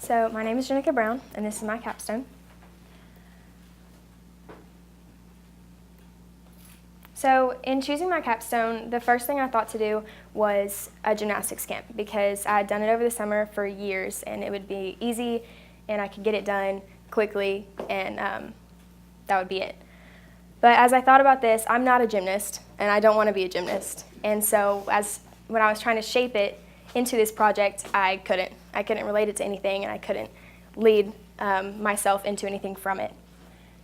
So my name is Jenica Brown, and this is my capstone. So in choosing my capstone, the first thing I thought to do was a gymnastics camp because I had done it over the summer for years, and it would be easy, and I could get it done quickly, and that would be it. But as I thought about this, I'm not a gymnast, and I don't want to be a gymnast. And so when I was trying to shape it into this project, I couldn't relate it to anything, and I couldn't lead myself into anything from it.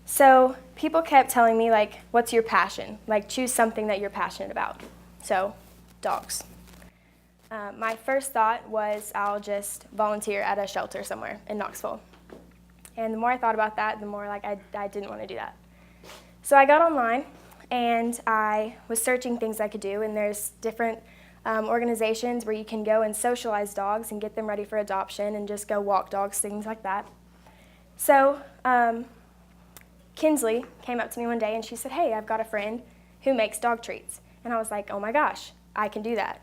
So people kept telling me, like, what's your passion? Like, choose something that you're passionate about. So, dogs. My first thought was I'll just volunteer at a shelter somewhere in Knoxville. And the more I thought about that, the more like I didn't want to do that. So I got online, and I was searching things I could do, and there's different organizations where you can go and socialize dogs and get them ready for adoption and just go walk dogs, things like that. So Kinsley came up to me one day and she said, "Hey, I've got a friend who makes dog treats." And I was like, "Oh my gosh, I can do that."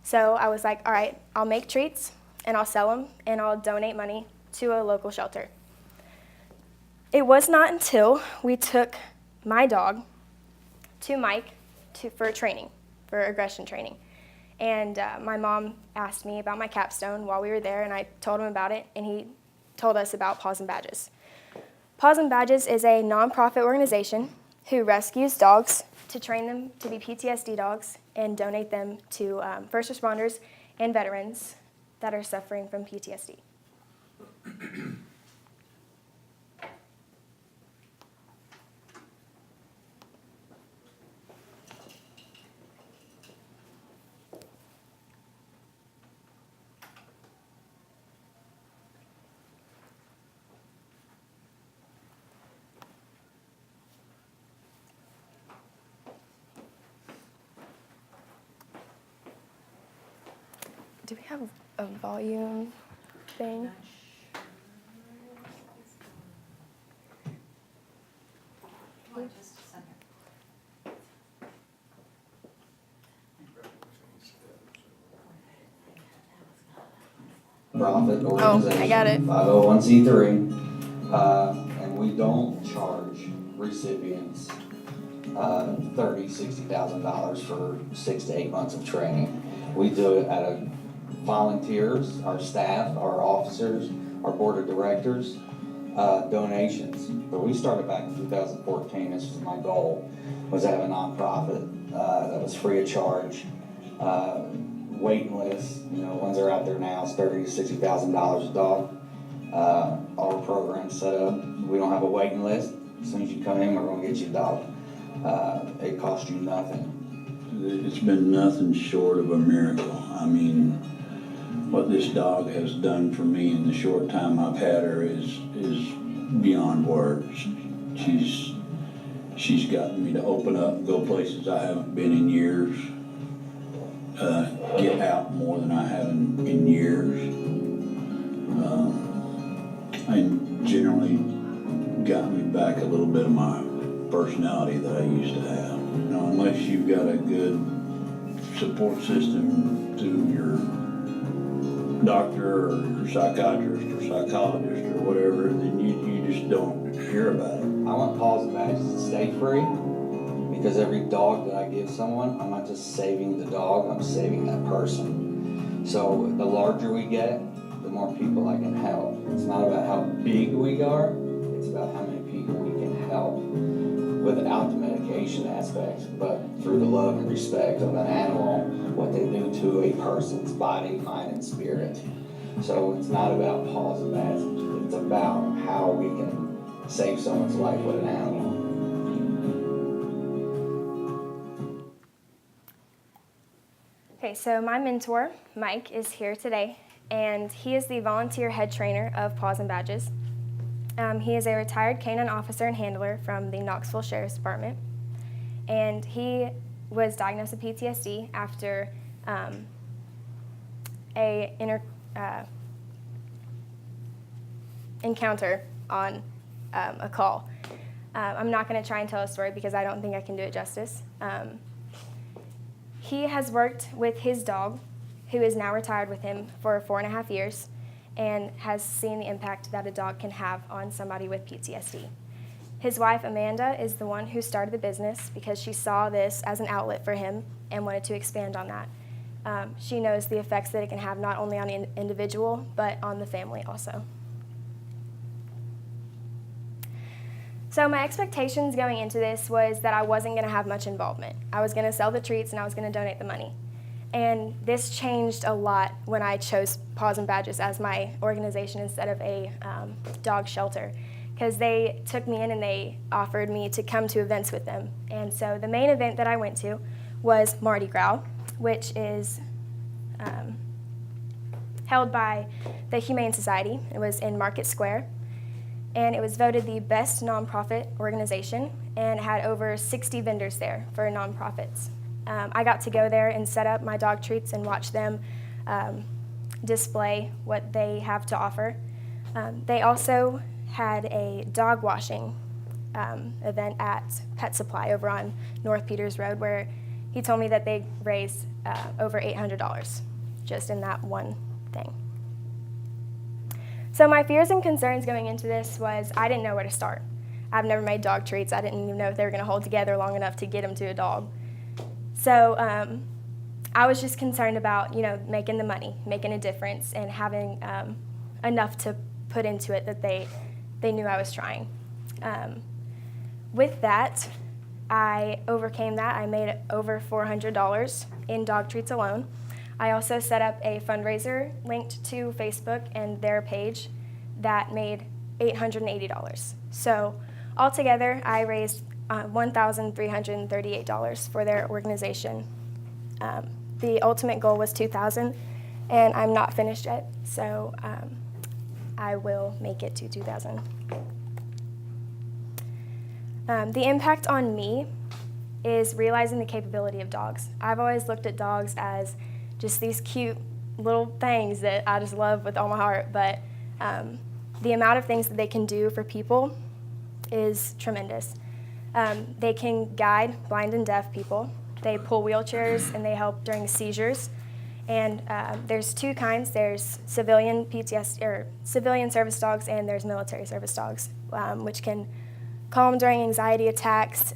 So I was like, all right, I'll make treats and I'll sell them and I'll donate money to a local shelter. It was not until we took my dog to Mike for training, for aggression training. And my mom asked me about my capstone while we were there, and I told him about it, and he told us about Paws and Badges. Paws and Badges is a nonprofit organization who rescues dogs to train them to be PTSD dogs and donate them to first responders and veterans that are suffering from PTSD. Do we have a volume thing? Just a second. Profit Oh, organization. I got it. 501c3, and we don't charge recipients $60,000 for 6 to 8 months of training. We do it out of volunteers, our staff, our officers, our board of directors, donations. But we started back in 2014. This was my goal, was to have a nonprofit that was free of charge. Waiting lists, ones that are out there now, is $30,000 to $60,000 a dog. Our program's set up. We don't have a waiting list. As soon as you come in, we're going to get you a dog. It costs you nothing. It's been nothing short of a miracle. I mean, what this dog has done for me in the short time I've had her is beyond words. She's gotten me to open up and go places I haven't been in years. Get out more than I have in years. And generally got me back a little bit of my personality that I used to have. Unless you've got a good support system through your doctor or your psychiatrist or psychologist or whatever, then you just don't hear about it. I want Paws and Badges to stay free, because every dog that I give someone, I'm not just saving the dog, I'm saving that person. So the larger we get, the more people I can help. It's not about how big we are, it's about how many people we can help without the medication aspect, but through the love and respect of an animal, what they do to a person's body, mind, and spirit. So it's not about Paws and Badges, it's about how we can save someone's life with an animal. Okay, so my mentor, Mike, is here today, and he is the volunteer head trainer of Paws and Badges. He is a retired canine officer and handler from the Knoxville Sheriff's Department, and he was diagnosed with PTSD after encounter on a call. I'm not going to try and tell a story because I don't think I can do it justice. He has worked with his dog, who is now retired with him, for 4.5 years, and has seen the impact that a dog can have on somebody with PTSD. His wife, Amanda, is the one who started the business because she saw this as an outlet for him and wanted to expand on that. She knows the effects that it can have not only on an individual, but on the family also. So my expectations going into this was that I wasn't going to have much involvement. I was going to sell the treats and I was going to donate the money. And this changed a lot when I chose Paws and Badges as my organization instead of a dog shelter, because they took me in and they offered me to come to events with them. And so the main event that I went to was Mardi Gras, which is held by the Humane Society. It was in Market Square, and it was voted the best nonprofit organization and had over 60 vendors there for nonprofits. I got to go there and set up my dog treats and watch them display what they have to offer. They also had a dog washing event at Pet Supply over on North Peters Road, where he told me that they raised over $800 just in that one thing. So my fears and concerns going into this was I didn't know where to start. I've never made dog treats. I didn't even know if they were going to hold together long enough to get them to a dog. So I was just concerned about, making the money, making a difference, and having enough to put into it that they knew I was trying. With that, I overcame that. I made over $400 in dog treats alone. I also set up a fundraiser linked to Facebook and their page that made $880. So altogether, I raised $1,338 for their organization. The ultimate goal was $2,000, and I'm not finished yet, so I will make it to $2,000. The impact on me is realizing the capability of dogs. I've always looked at dogs as just these cute little things that I just love with all my heart, but the amount of things that they can do for people is tremendous. They can guide blind and deaf people. They pull wheelchairs and they help during seizures. And there's two kinds. There's civilian PTSD or civilian service dogs, and there's military service dogs, which can calm during anxiety attacks,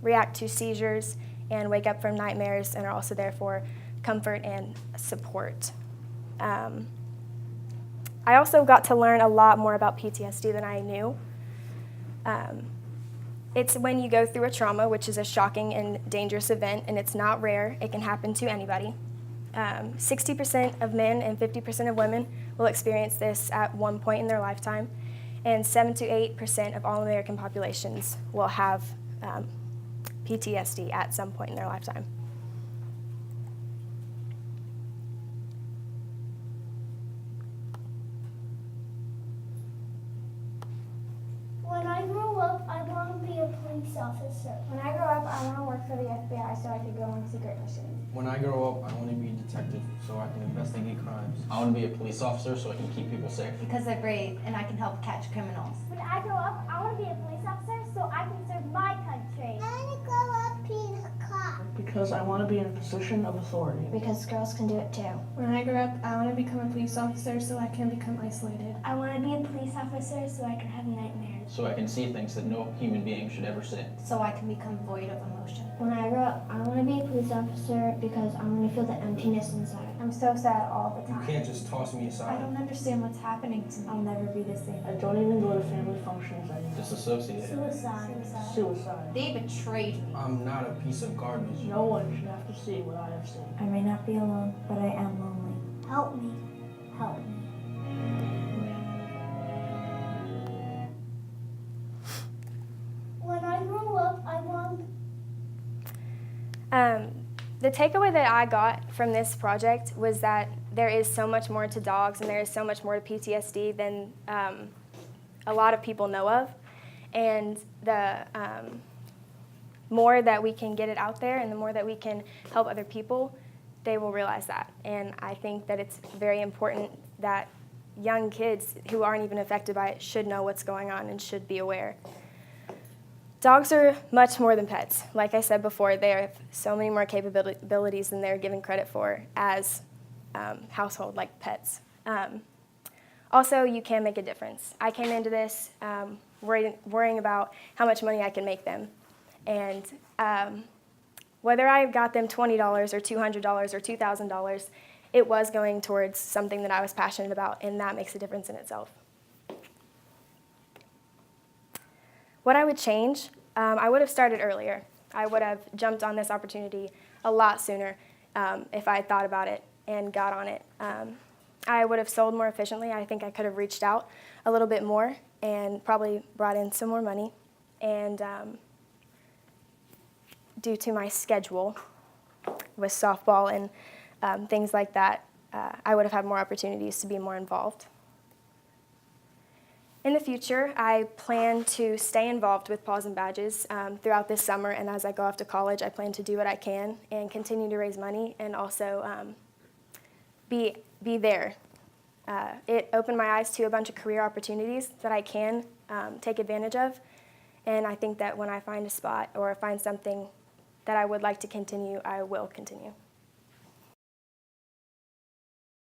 react to seizures, and wake up from nightmares, and are also there for comfort and support. I also got to learn a lot more about PTSD than I knew. It's when you go through a trauma, which is a shocking and dangerous event, and it's not rare. It can happen to anybody. 60% of men and 50% of women will experience this at one point in their lifetime, and 7 to 8% of all American populations will have PTSD at some point in their lifetime. When I grow up, I want to be a police officer. When I grow up, I want to work for the FBI so I could go on secret missions. When I grow up, I want to be a detective so I can investigate crimes. I want to be a police officer so I can keep people safe. Because they're brave and I can help catch criminals. When I grow up, I want to be a police officer so I can serve my country. I want to grow up being a cop. Because I want to be in a position of authority. Because girls can do it too. When I grow up, I want to become a police officer so I can become isolated. I want to be a police officer so I can have nightmares. So I can see things that no human being should ever see. So I can become void of emotion. When I grow up, I want to be a police officer because I want to feel the emptiness inside. I'm so sad all the You time. can't just toss me I aside. don't understand what's happening to me. I'll never be the same. I don't even go to family functions anymore. Disassociated. Suicide. Suicide. They betrayed me. I'm not a piece of garbage. No one should have to see what I have seen. I may not be alone, but I am lonely. Help me. Help me. When I grow up, I want... The takeaway that I got from this project was that there is so much more to dogs and there is so much more to PTSD than a lot of people know of. And the more that we can get it out there and the more that we can help other people, they will realize that. And I think that it's very important that young kids who aren't even affected by it should know what's going on and should be aware. Dogs are much more than pets. Like I said before, they have so many more capabilities than they're given credit for as household like pets. Also, you can make a difference. I came into this worrying about how much money I can make them. And whether I got them $20 or $200 or $2,000, it was going towards something that I was passionate about, and that makes a difference in itself. What I would change, I would have started earlier. I would have jumped on this opportunity a lot sooner if I had thought about it and got on it. I would have sold more efficiently. I think I could have reached out a little bit more and probably brought in some more money. And due to my schedule with softball and things like that, I would have had more opportunities to be more involved. In the future, I plan to stay involved with Paws and Badges throughout this summer, and as I go off to college, I plan to do what I can and continue to raise money and also be there. It opened my eyes to a bunch of career opportunities that I can take advantage of, and I think that when I find a spot or find something that I would like to continue, I will continue.